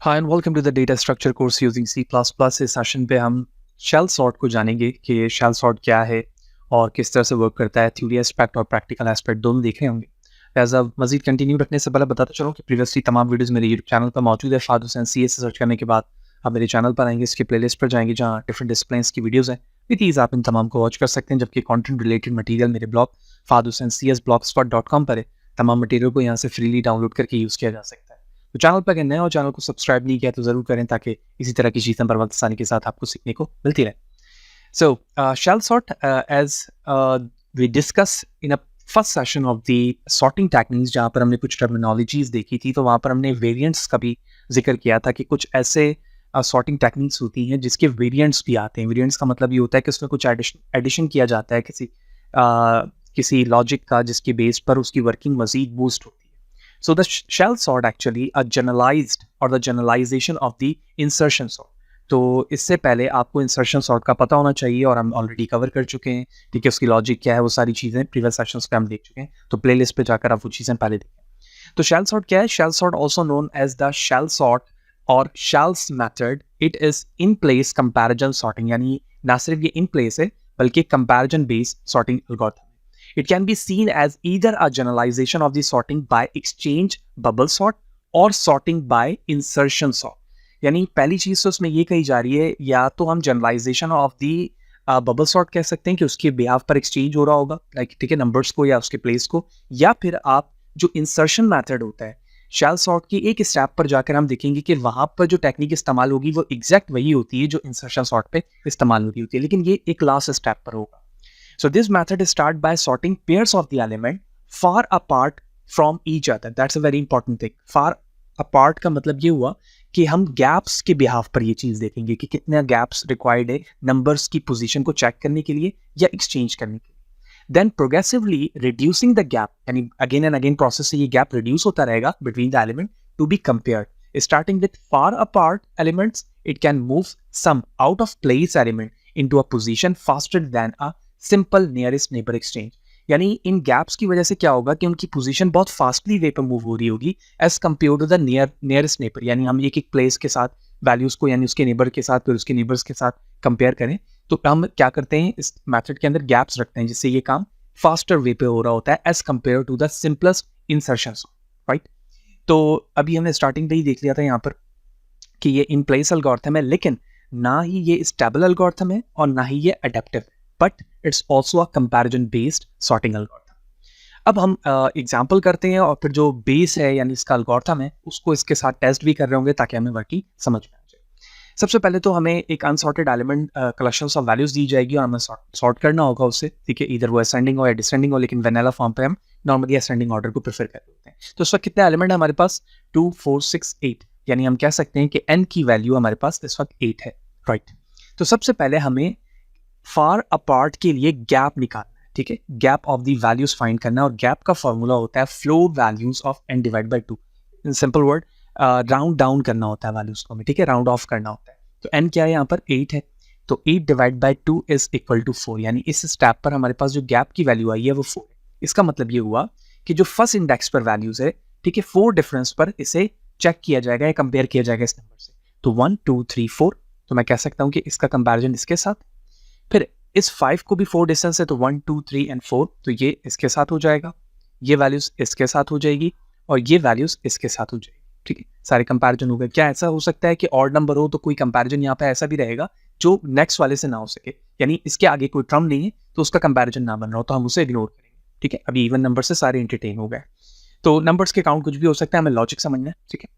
Hi and welcome to the data structure course using C++। इस session पे हम shell sort को जानेंगे कि शेल सॉर्ट क्या है और किस तरह से वर्क करता है। थ्योरी एस्पेक्ट और प्रैक्टिकल एस्पेक्ट दोनों देख रहे होंगे। एज अब मजीद कंटिन्यू रखने से पहले बताता चलूँ कि प्रीवियसली तमाम वीडियोस मेरे यूट्यूब चैनल पर मौजूद है। फाद हुसैन सी से सर्च करने के बाद आप मेरे चैनल पर आएंगे, इसके प्लेलिस्ट पर जाएंगे जहाँ डिफरेंट डिसिप्लिन्स की वीडियोज़ हैं। विथ ईज आप इन तमाम को वॉच कर सकते हैं, जबकि कॉन्टेंट रिलेटेड मटीरियल मेरे ब्लॉग fadhusaincs.blogspot.com पर है। तमाम मटीरियल को यहाँ से फ्रीली डाउनलोड करके यूज़ किया जा सकता है। तो चैनल पर अगर नए हो, चैनल को सब्सक्राइब नहीं किया तो ज़रूर करें ताकि इसी तरह की चीज़ें बर वक्त आसानी के साथ आपको सीखने को मिलती रहे। So shell sort, as we discuss in a first session of the sorting techniques, जहाँ पर हमने कुछ टर्मिनोलॉजीज देखी थी, तो वहाँ पर हमने वेरिएंट्स का भी जिक्र किया था कि कुछ ऐसे सॉर्टिंग टेक्निक्स होती हैं जिसके वेरिएंट्स भी आते हैं। वेरिएंट्स का मतलब ये होता है कि उसमें कुछ एडिशन किया जाता है किसी लॉजिक का, जिसके बेस पर उसकी वर्किंग मजीद बूस्ट होती है। So the shell sort actually a generalized or the generalization of the insertion sort. तो इससे पहले आपको इंसर्शन सॉर्ट का पता होना चाहिए और हम ऑलरेडी कवर कर चुके हैं। ठीक है, उसकी लॉजिक क्या है, वो सारी चीज़ें प्रीवियस सेशंस पे हम देख चुके हैं, तो प्लेलिस्ट पे जाकर आप वो चीज़ें पहले देखें। तो शेल सॉर्ट क्या है? Shell sort also known as the shell sort और Shell's method. It is in place comparison sorting, यानी ना सिर्फ ये इन प्लेस है बल्कि comparison based sorting algorithm. It can be seen as either a generalization of the sorting by exchange bubble sort or sorting by insertion sort. यानी पहली चीज तो उसमें ये कही जा रही है, या तो हम generalisation of the bubble sort कह सकते हैं कि उसके बिहाफ पर एक्सचेंज हो रहा होगा, लाइक ठीक है, नंबर्स को या उसके प्लेस को, या फिर आप जो इंसर्शन मेथड होता है शेल सॉर्ट की एक स्टेप पर जाकर हम देखेंगे कि वहां पर जो टेक्निक इस्तेमाल होगी वो एग्जैक्ट वही होती है जो इंसर्शन सॉर्ट पे इस्तेमाल होती है, लेकिन ये एक लास्ट स्टेप पर होगा। So this method is started by sorting pairs of the element far apart from each other. That's a very important thing. Far apart का मतलब ये हुआ कि हम gaps के behalf पर ये चीज़ देखेंगे कि कितने gaps required है numbers की position को check करने के लिए या exchange करने के लिए। Then progressively reducing the gap, यानी again and again process से ये gap reduce होता रहेगा between the element to be compared. Starting with far apart elements, it can move some out of place element into a position faster than a simple nearest neighbour exchange. यानी इन gaps की वजह से क्या होगा कि उनकी पोजीशन बहुत fastly वे पर मूव हो रही होगी as compared to the nearest neighbour. यानी हम एक एक प्लेस के साथ वैल्यूज को, यानी उसके नेबर के साथ फिर उसके नेबर्स के साथ कंपेयर करें, तो हम क्या करते हैं, इस मेथड के अंदर गैप्स रखते हैं जिससे ये काम फास्टर वे पे हो रहा होता है as compared to the simplest insertion, right. तो अभी हमने स्टार्टिंग पे ही देख लिया था यहाँ पर कि ये इन प्लेस एल्गोरिथम है, लेकिन ना ही ये स्टेबल एल्गोरिथम है और ना ही ये अडेप्टिव है, but it's also a comparison based sorting algorithm. अब हम एग्जांपल करते हैं और फिर जो बेस है यानी इसका एल्गोरिथम है उसको इसके साथ टेस्ट भी कर रहे होंगे ताकि हमें वर्किंग समझ में आ जाए। सबसे पहले तो हमें एक unsorted element collections of values दी जाएगी और हमें सॉर्ट करना होगा उससे, ठीक है, इधर वो असेंडिंग हो या डिसेंडिंग हो, लेकिन वेनिला फॉर्म पे हम नॉर्मली असेंडिंग ऑर्डर को प्रेफर करते होते हैं। तो इस वक्त कितने एलिमेंट है हमारे पास? 2 4 6 8, यानी हम कह सकते हैं कि n की वैल्यू हमारे पास इस वक्त 8 है, राइट। तो सबसे पहले हमें फार अपार्ट के लिए गैप निकालना है, ठीक है, gap of the values find करना है, और गैप का फॉर्मूला होता है floor values of n divide by 2। In simple word round down करना होता है वैल्यूज को हमें, ठीक है, राउंड ऑफ करना होता है। तो n क्या है यहाँ पर? 8 है, तो 8 divide by 2 is equal to 4, यानी इस स्टेप पर हमारे पास जो गैप की वैल्यू आई है वो 4 है। इसका मतलब ये हुआ कि जो फर्स्ट इंडेक्स पर वैल्यूज है, ठीक है, 4 डिफरेंस पर इसे चेक किया जाएगा या कंपेयर किया जाएगा इस नंबर से। तो 1 2 3 4, तो मैं कह सकता हूँ कि इसका कंपेरिजन इसके साथ, फिर इस 5 को भी 4 डिस्टेंस है तो 1 2 3 एंड 4, तो ये इसके साथ हो जाएगा, ये वैल्यूज इसके साथ हो जाएगी और ये वैल्यूज इसके साथ हो जाएगी, ठीक है, सारे कंपैरिजन हो गए। क्या ऐसा हो सकता है कि ऑड नंबर हो तो कोई कंपैरिजन यहाँ पे ऐसा भी रहेगा जो नेक्स्ट वाले से ना हो सके, यानी इसके आगे कोई टर्म नहीं है तो उसका कंपैरिजन ना बन रहा हो तो हम उसे इग्नोर करेंगे, ठीक है। अभी इवन नंबर से सारे एंटरटेन हो गए, तो नंबर्स के काउंट कुछ भी हो सकता है, हमें लॉजिक समझना है, ठीक है।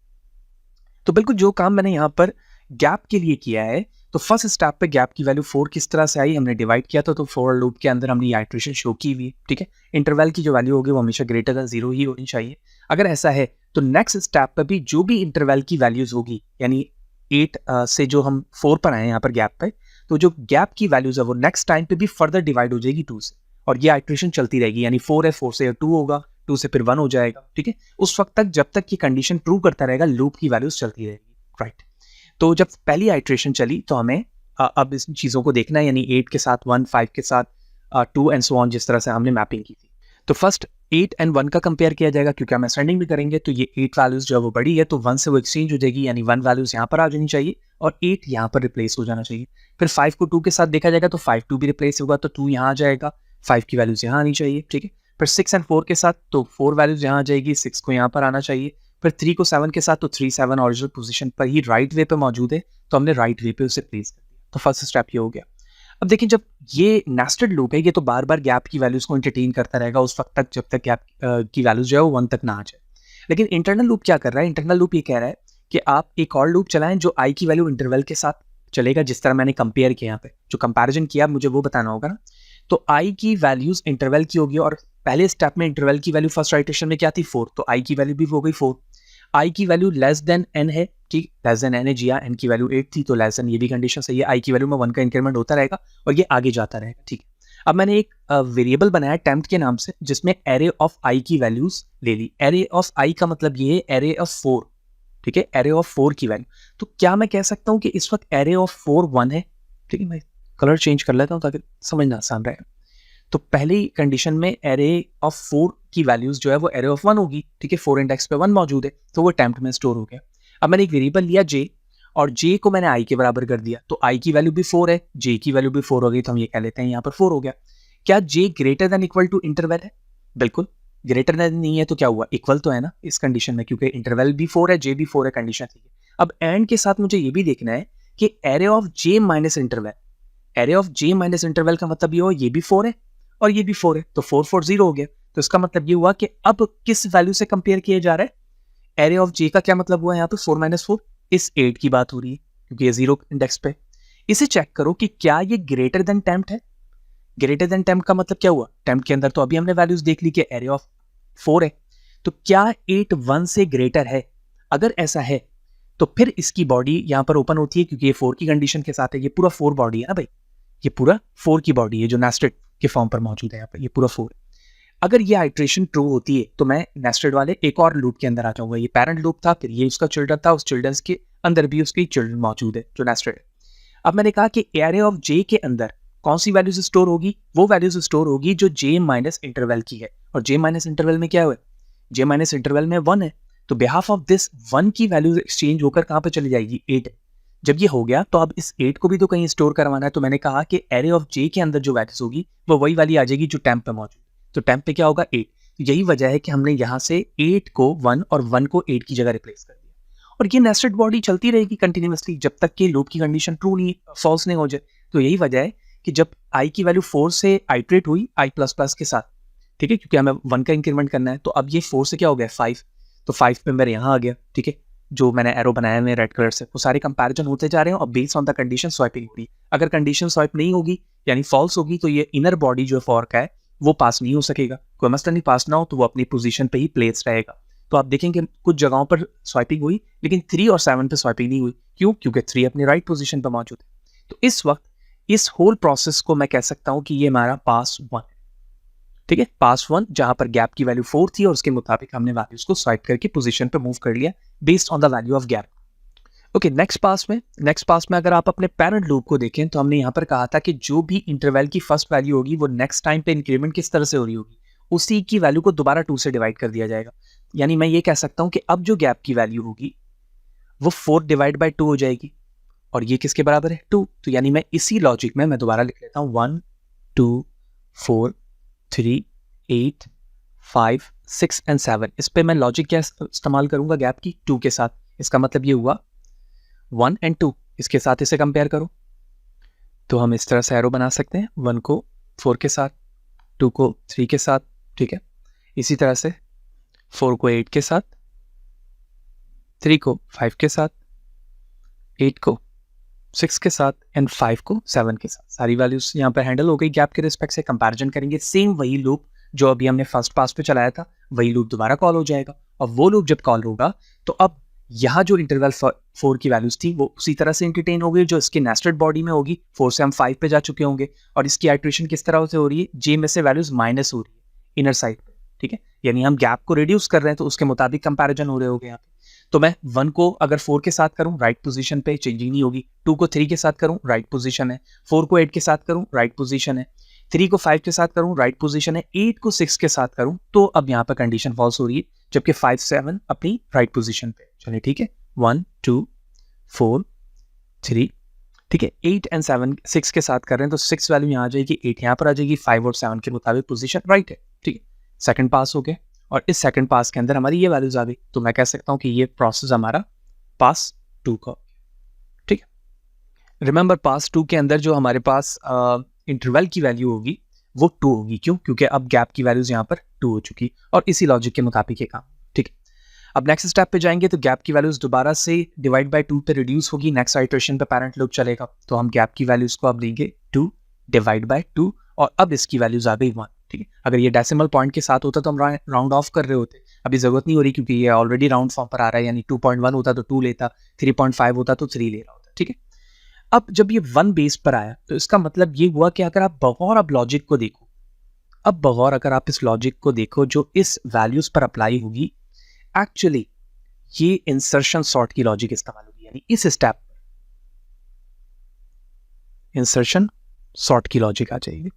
तो बिल्कुल जो काम मैंने यहाँ पर गैप के लिए किया है, तो फर्स्ट स्टेप पे गैप की वैल्यू 4 किस तरह से आई, हमने डिवाइड किया था, तो फॉर लूप के अंदर हमने ये इटरेशन शो की हुई, ठीक है। इंटरवल की जो वैल्यू होगी वो हमेशा ग्रेटर देन 0 ही होनी चाहिए। अगर ऐसा है तो नेक्स्ट स्टेप पे भी जो भी इंटरवल की वैल्यूज होगी, यानी 8 से जो हम 4 पर आए यहाँ पर गैप पे, तो जो गैप की वैल्यूज है वो नेक्स्ट टाइम पे भी फर्दर डिवाइड हो जाएगी 2 से, और ये इटरेशन चलती रहेगी, यानी 4 है, 4 से 2 होगा, 2 से फिर 1 हो जाएगा, ठीक है। उस वक्त तक जब तक ये कंडीशन ट्रू करता रहेगा लूप की वैल्यूज चलती रहेगी, राइट। तो जब पहली आइट्रेशन चली तो हमें अब इस चीज़ों को देखना है, यानी 8 के साथ 1, 5 के साथ 2 एंड सो ऑन, जिस तरह से हमने मैपिंग की थी। तो फर्स्ट 8 एंड 1 का कंपेयर किया जाएगा, क्योंकि हम असेंडिंग भी करेंगे तो ये 8 वैल्यूज जो है वो बड़ी है, तो 1 से वो एक्सचेंज हो जाएगी, यानी 1 वैल्यूज यहाँ पर आ जानी चाहिए और 8 यहाँ पर रिप्लेस हो जाना चाहिए। फिर 5 को 2 के साथ देखा जाएगा तो 5 2 भी रिप्लेस होगा, तो 2 यहाँ आ जाएगा, 5 की वैल्यूज यहाँ आनी चाहिए, ठीक है। फिर 6 एंड 4 के साथ तो 4 वैल्यूज यहाँ आ जाएगी, 6 को यहाँ पर आना चाहिए। फिर 3 को 7 के साथ तो 3 7 ओरिजिनल पोजीशन पर ही राइट वे पे मौजूद है, तो हमने राइट वे पे उसे प्लेस कर दिया। तो फर्स्ट स्टेप ये हो गया। अब देखिए, जब ये नेस्टेड लूप है, ये तो बार बार गैप की वैल्यूज को एंटरटेन करता रहेगा उस वक्त तक जब तक गैप की वैल्यूज जो है वो 1 तक ना आ जाए। लेकिन इंटरनल लूप क्या कर रहा है? इंटरनल लूप ये कह रहा है कि आप एक और लूप चलाएं जो आई की वैल्यू इंटरवल के साथ चलेगा, जिस तरह मैंने कंपेयर किया, यहाँ पे जो कंपैरिजन किया मुझे वो बताना होगा ना। तो आई की वैल्यूज इंटरवल की होगी, और पहले स्टेप में इंटरवल की वैल्यू फर्स्ट राइटेशन में क्या थी? 4, तो आई की वैल्यू भी हो गई 4। आई की वैल्यू लेस देन एन है, ठीक, लेस देन एन है जी हाँ, एन की वैल्यू 8 थी तो लेस देन, ये भी कंडीशन सही है। आई की वैल्यू में 1 का इंक्रीमेंट होता रहेगा और ये आगे जाता रहेगा, ठीक। अब मैंने एक वेरिएबल बनाया टेम्प्ट के नाम से, जिसमें एरे ऑफ आई की वैल्यूज ले ली। एरे ऑफ आई का मतलब ये है एरे ऑफ 4, ठीक है, एरे ऑफ 4 की वैल्यू। तो क्या मैं कह सकता हूँ कि इस वक्त एरे ऑफ 4 1 है, ठीक है। मैं कलर चेंज कर लेता हूँ ताकि समझना आसान रहे। तो पहली कंडीशन में एरे ऑफ 4 की वैल्यूज जो है वो एरे ऑफ 1 होगी, ठीक है, 4 इंडेक्स पे 1 मौजूद है, तो वो टेम्प्ट में स्टोर हो गया। अब मैंने एक वेरिएबल लिया j, और j को मैंने i के बराबर कर दिया, तो i की वैल्यू भी 4 है, j की वैल्यू भी 4 हो गई, तो हम ये कह लेते हैं यहाँ पर 4 हो गया। क्या j greater than equal to interval है? बिल्कुल। ग्रेटर देन नहीं है तो क्या हुआ? इक्वल तो है ना इस कंडीशन में, क्योंकि इंटरवल भी 4 है, j भी 4 है, कंडीशन ठीक है। अब एंड के साथ मुझे ये भी देखना है कि array of j minus interval, array of j minus interval का मतलब ये हो, ये भी 4 है और ये भी 4 है, तो 4 4 0 हो गया। तो इसका मतलब ये हुआ कि अब किस वैल्यू से कंपेयर किया जा रहा है? एरे ऑफ j का क्या मतलब हुआ यहाँ पे? 4 माइनस 4, इस 8 की बात हो रही है, क्योंकि ये 0 इंडेक्स पे। इसे चेक करो कि क्या ये ग्रेटर देन टेम्प्ट है। ग्रेटर देन टेम्प्ट का मतलब क्या हुआ? टेम्प्ट के अंदर तो अभी हमने वैल्यूज देख ली कि एरे ऑफ 4 है, तो क्या 8 1 से ग्रेटर है? अगर ऐसा है तो फिर इसकी बॉडी यहाँ पर ओपन होती है, क्योंकि ये 4 की कंडीशन के साथ है, ये पूरा 4 बॉडी है ना भाई, ये पूरा 4 की बॉडी है जो नेस्टेड के फॉर्म पर मौजूद है यहाँ पर, ये पूरा 4। अगर ये आइट्रेशन ट्रू होती है तो मैं नेस्टेड वाले एक और लूप के अंदर आ जाऊंगा। ये पेरेंट लूप था, फिर ये उसका चिल्ड्रन था, उस चिल्ड्रंस के अंदर भी उसके चिल्ड्रन मौजूद है जो नेस्टेड है। अब मैंने कहा कि एरे ऑफ j के अंदर कौन सी वैल्यूज स्टोर होगी? वो वैल्यूज स्टोर होगी जो j माइनस इंटरवल की है, और j माइनस इंटरवल में क्या है? j माइनस इंटरवल में 1 है, तो बिहाफ ऑफ दिस 1 की वैल्यूज एक्सचेंज होकर कहां पर चली जाएगी? 8। जब ये हो गया तो अब इस 8 को भी तो कहीं स्टोर करवाना है, तो मैंने कहा कि एरे ऑफ j के अंदर जो वैल्यूज होगी वो वही वाली आ जाएगी जो टेम्प पे मौजूद, तो टेम्प पे क्या होगा? 8। यही वजह है कि हमने यहाँ से 8 को 1 और 1 को 8 की जगह रिप्लेस कर दिया, और ये नेस्टेड बॉडी चलती रहेगी कंटिन्यूअसली जब तक कि लूप की कंडीशन ट्रू नहीं, फॉल्स नहीं हो जाए। तो यही वजह है कि जब i की वैल्यू 4 से आइट्रेट हुई i प्लस प्लस के साथ, ठीक है, क्योंकि हमें 1 का इंक्रीमेंट करना है, तो अब ये 4 से क्या हो गया? 5, तो 5 पे मेरे यहाँ आ गया, ठीक है, जो मैंने एरो बनाया है रेड कलर से, वो सारे कंपैरिजन होते जा रहे हैं और based on the condition swiping हो रही है। अगर कंडीशन स्वाइप नहीं होगी यानी फॉल्स होगी, तो ये इनर बॉडी जो फॉर्क है वो पास नहीं हो सकेगा। कोई मसला नहीं, पास ना हो तो वो अपनी पोजीशन पे ही प्लेस रहेगा। तो आप देखेंगे कुछ जगहों पर स्वाइपिंग हुई, लेकिन 3 और 7 पे स्वाइपिंग नहीं हुई। क्यों? क्योंकि 3 अपनी राइट पोजीशन पे मौजूद है। तो इस वक्त इस होल प्रोसेस को मैं कह सकता हूं कि ये हमारा पास 1 है, ठीक है, पास 1, जहां पर गैप की वैल्यू 4 थी और उसके मुताबिक हमने वैल्यूज को स्वाइप करके पोजीशन पे मूव कर लिया based on the value of gap. Okay, next pass में अगर आप अपने पेरेंट लूप को देखें तो हमने यहाँ पर कहा था कि जो भी इंटरवल की फर्स्ट वैल्यू होगी वो नेक्स्ट टाइम पे इंक्रीमेंट किस तरह से हो रही होगी, उसी की वैल्यू को दोबारा 2 से डिवाइड कर दिया जाएगा। यानी मैं ये कह सकता हूँ कि अब जो गैप की वैल्यू होगी वो 4 डिवाइड बाई 2 हो जाएगी, और ये किसके बराबर है? 2। तो यानी मैं इसी लॉजिक में मैं दोबारा लिख लेता हूँ 1 2 4 3 8 5 6 एंड 7। इस पे मैं लॉजिक क्या इस्तेमाल करूंगा? गैप की 2 के साथ। इसका मतलब ये हुआ 1 एंड 2, इसके साथ इसे कंपेयर करो, तो हम इस तरह से एरो बना सकते हैं, 1 को 4 के साथ, 2 को 3 के साथ, ठीक है। इसी तरह से 4 को 8 के साथ, 3 को 5 के साथ, 8 को 6 के साथ एंड 5 को 7 के साथ। सारी वैल्यूज यहाँ पर हैंडल हो गई। गैप के रिस्पेक्ट से कंपैरिजन करेंगे, सेम वही लूप जो अभी हमने फर्स्ट पास पे चलाया था वही लूप दोबारा कॉल हो जाएगा, और वो लूप जब कॉल होगा तो अब यहाँ जो इंटरवल 4 की वैल्यूज थी वो उसी तरह से इंटरटेन होगी जो इसके नेस्टेड बॉडी में होगी। 4 से हम 5 पे जा चुके होंगे, और इसकी आइट्रेशन किस तरह से हो रही है? j में से वैल्यूज माइनस हो रही है इनर साइड पे, ठीक है, यानी हम गैप को रिड्यूस कर रहे हैं, तो उसके मुताबिक कंपैरिजन हो रहे होंगे यहाँ पे। तो मैं 1 को अगर 4 के साथ करूं राइट पोजीशन पे चेंजिंग नहीं होगी, 2 को 3 के साथ करूं राइट पोजीशन है, 4 को 8 के साथ करूं राइट पोजीशन है, 3 को 5 के साथ करूं, राइट पोजीशन है, 8 को 6 के साथ करूं तो अब यहाँ पर कंडीशन फॉल्स हो रही है, जबकि 5 7 अपनी राइट पोजीशन पे। चलिए ठीक है, 1 2 4 3, ठीक है, 8 एंड 7 6 के साथ कर रहे हैं तो 6 वैल्यू यहाँ आ जाएगी, 8 यहाँ पर आ जाएगी, 5 और 7 के मुताबिक पोजीशन राइट है। ठीक है, सेकंड पास हो गया और इस सेकंड पास के अंदर हमारी ये वैल्यूज आ गई, तो मैं कह सकता हूँ कि ये प्रोसेस हमारा पास 2 का। ठीक है, रिमेंबर पास 2 के अंदर जो हमारे पास इंटरवल की वैल्यू होगी वो 2 होगी। क्यों? क्योंकि अब गैप की वैल्यूज यहाँ पर 2 हो चुकी और इसी लॉजिक के मुताबिक ये काम। ठीक है, अब नेक्स्ट स्टेप पे जाएंगे तो गैप की वैल्यूज दोबारा से डिवाइड बाय 2 पे रिड्यूस होगी, नेक्स्ट आइटरेशन पे पैरेंट लूप चलेगा, तो हम गैप की वैल्यूज को अब लेंगे 2 डिवाइड बाय 2 और अब इसकी वैल्यूज आ गई 1। ठीक है, अगर ये डेसिमल पॉइंट के साथ होता तो हम राउंड ऑफ कर रहे होते, अभी जरूरत नहीं हो रही क्योंकि ये ऑलरेडी राउंड फॉर्म पर आ रहा है, यानी 2.1 होता तो 2 लेता, 3.5 होता तो 3 ले रहा होता। ठीक है, अब जब ये 1 बेस पर आया तो इसका मतलब ये हुआ कि अगर आप बगौर अब लॉजिक को देखो, अब बगौर अगर आप इस लॉजिक को देखो जो इस वैल्यूज पर अप्लाई होगी, एक्चुअली ये इंसर्शन सॉर्ट की लॉजिक इस्तेमाल होगी, यानी इस स्टेप पर इंसर्शन सॉर्ट की लॉजिक आ जाएगी।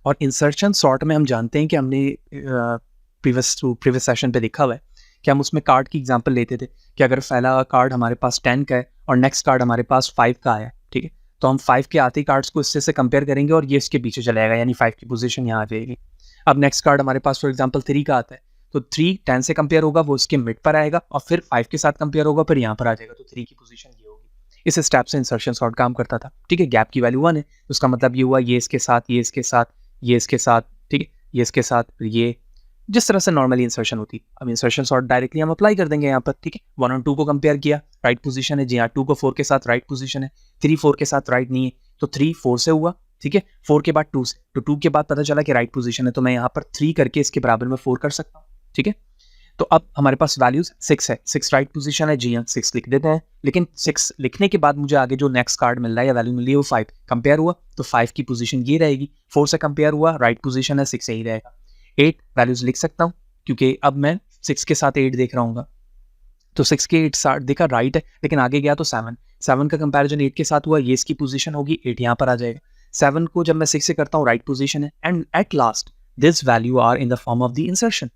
और इंसर्शन सॉर्ट में हम जानते हैं कि हमने प्रीवियस सेशन पे देखा हुआ है कि हम उसमें कार्ड की एग्जांपल लेते थे कि अगर पहला कार्ड हमारे पास 10 का है और नेक्स्ट कार्ड हमारे पास 5 का आया, ठीक है, तो हम 5 के आते कार्ड्स को इससे से कंपेयर करेंगे और ये इसके पीछे चला जाएगा, यानी 5 की पोजीशन यहाँ आ जाएगी। अब नेक्स्ट कार्ड हमारे पास फॉर एग्जांपल 3 का आता है तो 3 10 से कंपेयर होगा, वो इसके मिड पर आएगा और फिर 5 के साथ कंपेयर होगा, फिर यहाँ पर आ जाएगा, तो 3 की पोजीशन ये होगी। इस स्टेप से इंसर्शन सॉर्ट काम करता था। ठीक है, गैप की वैल्यू 1 है तो उसका मतलब ये हुआ ये इसके साथ, ये इसके साथ, ये इसके साथ, ठीक है, ये इसके साथ, फिर ये, जिस तरह से नॉर्मली इंसर्शन होती। अब इंसर्शन सॉर्ट डायरेक्टली हम अप्लाई कर देंगे यहाँ पर। ठीक है, 1 और 2 को कंपेयर किया, राइट पोजीशन है जी हाँ, 2 को 4 के साथ राइट पोजीशन है, 3 4 के साथ राइट नहीं है, तो 3 4 से हुआ। ठीक है, 4 के बाद 2 से, तो 2 के बाद पता चला कि राइट पोजीशन है, तो मैं यहाँ पर 3 करके इसके बराबर में 4 कर सकता हूँ। ठीक है, तो अब हमारे पास वैल्यूज 6 है, 6 राइट पोजीशन है जी हाँ, 6 लिख देते हैं, लेकिन 6 लिखने के बाद मुझे आगे जो नेक्स्ट कार्ड मिल रहा है या वैल्यू मिल रही है वो 5 कंपेयर हुआ, तो 5 की पोजीशन ये रहेगी, 4 से कंपेयर हुआ, राइट पोजीशन है, 6 यही रहेगा। 8 वैल्यूज लिख सकता हूँ क्योंकि अब मैं 6 के साथ 8 देख रहा हूँ, तो 6 के 8 साथ देखा राइट है, लेकिन आगे गया तो 7 का कंपैरिजन 8 के साथ हुआ, ये इसकी पोजीशन होगी, 8 यहाँ पर आ जाएगा। 7 को जब मैं 6 से करता हूँ राइट पोजीशन है, and at last this value are in the form of the insertion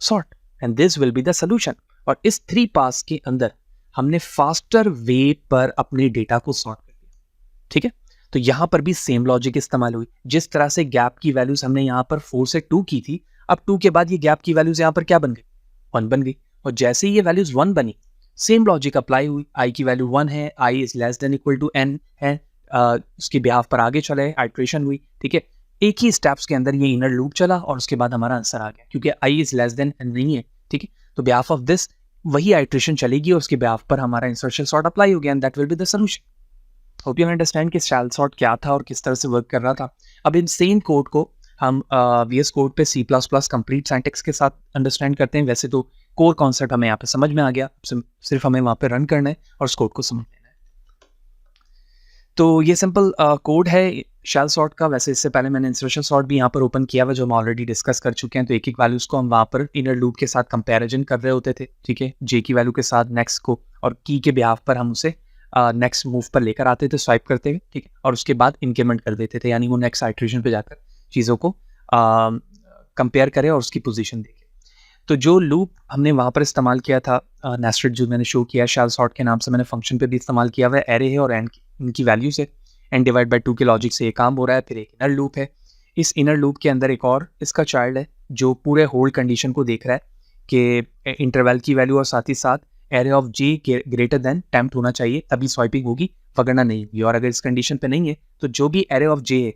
sort and this will be the solution. और इस 3 पास के अंदर हमने फास्टर वे पर अपने डेटा को सॉर्ट कर दिया। ठीक है, तो यहां पर भी सेम लॉजिक इस्तेमाल हुई, जिस तरह से गैप की वैल्यूज हमने यहां पर 4 से 2 की थी, अब 2 के बाद ये गैप की वैल्यूज यहां पर क्या बन गई, 1 बन गई, और जैसे ही ये वैल्यूज 1 बनी सेम लॉजिक अप्लाई हुई, आई की वैल्यू 1 है, i is less than equal to n है, उसके बिहाफ पर आगे चले, आइट्रेशन हुई। ठीक है, एक ही स्टेप्स के अंदर ये इनर लूप चला और उसके बाद हमारा आंसर आ गया, क्योंकि आई इज लेस देन एन नहीं है। ठीक है, तो बिहाफ ऑफ दिस वही आइट्रेशन चलेगी और उसके बिहाफ पर हमारा इंसर्शन सॉर्ट अप्लाई हो गया and that will be the solution. Hope you understand कि शैल सॉर्ट क्या था और किस तरह से वर्क कर रहा था। अब इन सेम कोड को हम VS कोड पे C++ कंप्लीट सिंटैक्स के साथ अंडरस्टैंड करते हैं। वैसे तो कोर कॉन्सेप्ट हमें यहाँ पे समझ में आ गया, सिर्फ हमें वहाँ पे रन करना है और उस कोड को समझ लेना है। तो ये सिंपल कोड है शैल सॉर्ट का। वैसे इससे पहले मैंने इंसर्शन सॉर्ट भी यहाँ पर ओपन किया हुआ जो हम ऑलरेडी डिस्कस कर चुके हैं। तो एक एक वैल्यूज को हम वहाँ पर इनर लूप के साथ कंपैरिजन कर रहे होते थे। ठीक है, जे की वैल्यू के साथ नेक्स्ट को और की के बिहाफ पर हम उसे नेक्स्ट मूव पर लेकर आते थे, स्वाइप करते हुए। ठीक है, और उसके बाद इंक्रीमेंट कर देते थे, यानी वो नेक्स्ट आइट्रेशन पे जाकर चीज़ों को कंपेयर करे और उसकी पोजीशन देखे। तो जो लूप हमने वहाँ पर इस्तेमाल किया था, नेस्टेड जो मैंने शो किया शैल सॉर्ट के नाम से, मैंने फंक्शन पे भी इस्तेमाल किया हुआ है, एरे है और एन की इनकी वैल्यूज है, एन डिवाइड बाई 2 के लॉजिक से ये काम हो रहा है। फिर एक इनर लूप है, इस इनर लूप के अंदर एक और इसका चाइल्ड है जो पूरे होल्ड कंडीशन को देख रहा है कि इंटरवल की वैल्यू और साथ ही साथ array of J greater than tempt होना चाहिए, तभी स्वाइपिंग होगी, वगरना नहीं होगी। और अगर इस कंडीशन पे नहीं है तो जो भी एरे ऑफ जे है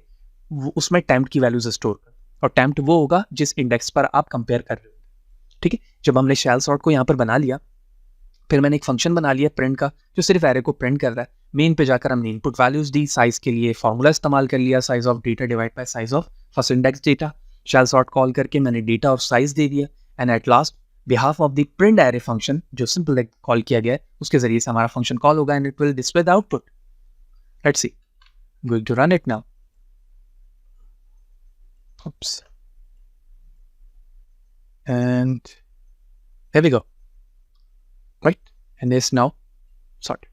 उसमें टेम्प्ट की वैल्यूज स्टोर कर, और टेम्प्ट वो होगा जिस इंडेक्स पर आप कंपेयर कर रहे हो। ठीक है, जब हमने शैल सॉर्ट को यहाँ पर बना लिया, फिर मैंने एक फंक्शन बना लिया प्रिंट का जो सिर्फ एरे को प्रिंट कर रहा है। मेन पे जाकर हमने इनपुट वैल्यूज दी, साइज के लिए फॉर्मूला इस्तेमाल कर लिया, size of data divide by size of first index data. Shell sort call करके मैंने डेटा और साइज दे दिया, and at last behalf of the print array function जो सिंपल कॉल किया गया है उसके जरिए से हमारा फंक्शन कॉल होगा and it will display the output. Let's see, going to run it now. Oops. And there we go. Right, and it's now sorted.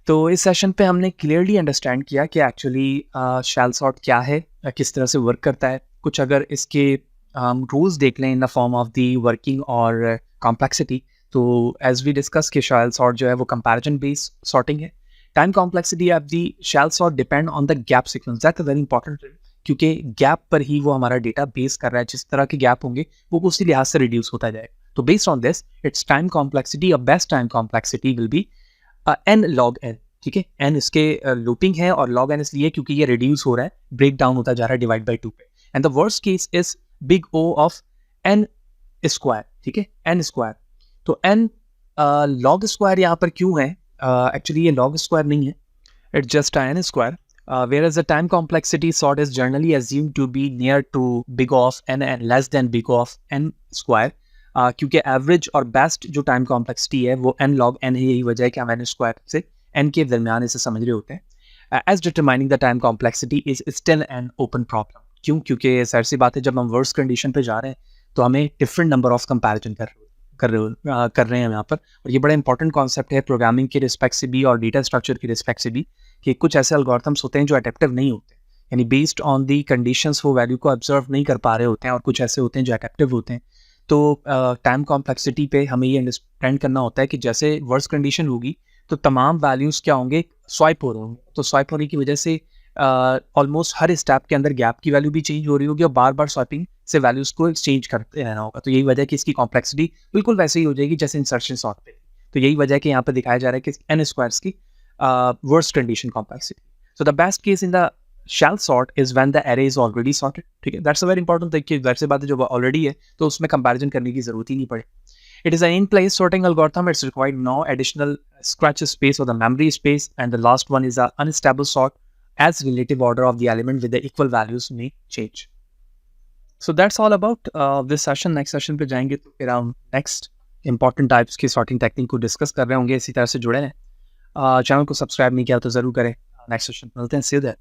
तो इस सेशन पे हमने क्लियरली अंडरस्टैंड किया कि एक्चुअली शैल सॉर्ट क्या है, किस तरह से वर्क करता है। कुछ अगर इसके रूल्स देख लें in the form of the working और कॉम्प्लेक्सिटी, तो एज वी डिस्कस कि शैल सॉर्ट जो है वो कंपैरिजन बेस्ड सॉर्टिंग है। Time complexity of the shell sort depend on the gap sequence, that very important, क्योंकि गैप पर ही वो हमारा डेटा बेस कर रहा है। जिस तरह के गैप होंगे वो उसी लिहाज से रिड्यूस होता जाएगा। तो based on this its time complexity, a best time complexity will be n log n. ठीक है, एन इसके लूपिंग है और लॉग एन इसलिए क्योंकि ये रिड्यूस हो रहा है, ब्रेक डाउन होता जा रहा है डिवाइड बाई 2 पे। And the worst case is big O of n square. ठीक है, एन स्क्वायर। तो एन लॉग स्क्वायर यहाँ पर क्यों है? एक्चुअली ये लॉग स्क्वायर नहीं है, it's just an square. Whereas the time complexity sort is generally assumed to be near to big O of n and less than big O of n square. क्योंकि average और best जो time complexity है वो n log n है। यही वजह है कि हम n स्क्वायर से n के दरमियान इसे समझ रहे होते हैं। As determining the time complexity is still an open problem. क्यों? क्योंकि जाहिर सी बात है, जब हम वर्स्ट कंडीशन पे जा रहे हैं तो हमें डिफरेंट नंबर ऑफ कंपैरिजन कर रहे हैं यहाँ पर। और ये बड़ा इंपॉर्टेंट कॉन्सेप्ट है प्रोग्रामिंग के रिस्पेक्ट से भी और डेटा स्ट्रक्चर के रिस्पेक्ट से भी, कि कुछ ऐसे एल्गोरिथम्स होते हैं जो अडेप्टिव नहीं होते, यानी बेस्ड ऑन दी कंडीशंस वो वैल्यू को ऑब्जर्व नहीं कर पा रहे होते हैं, और कुछ ऐसे होते हैं जो अडेप्टिव होते हैं। तो टाइम कॉम्प्लेक्सिटी पे हमें ये अंडरस्टैंड करना होता है कि जैसे वर्स्ट कंडीशन होगी तो तमाम वैल्यूज़ क्या होंगे, स्वाइप हो रहे होंगे। तो स्वाइप होने की वजह से ऑलमोस्ट हर स्टेप के अंदर गैप की वैल्यू भी चेंज हो रही होगी और बार बार स्वाइपिंग से वैल्यूज़ को एक्सचेंज करते रहना होगा। तो यही वजह है कि इसकी कॉम्प्लेक्सिटी बिल्कुल वैसे ही हो जाएगी जैसे इंसर्शन सॉर्ट पे। तो यही वजह है कि यहाँ पर दिखाया जा रहा है कि एन स्क्वायर्स की worst condition complexity. So the best case in the shall sort is when the array is already sorted. ठीक है, that's a very important thing कि वैसे बात है जो ऑलरेडी है तो उसमें कंपैरिजन करने की जरूरत ही नहीं पड़े। It is an in-place sorting algorithm. It's required no additional scratch space or the memory space. And the last one is a unstable sort, as relative order of the element with the equal values may change. So that's all about this session. Next session पे जाएंगे तो फिर हम next important types की sorting technique को discuss कर रहे होंगे। इसी तरह से जुड़े रहें। चैनल को सब्सक्राइब नहीं किया तो ज़रूर करें। नेक्स्ट सेशन मिलते हैं, see you there.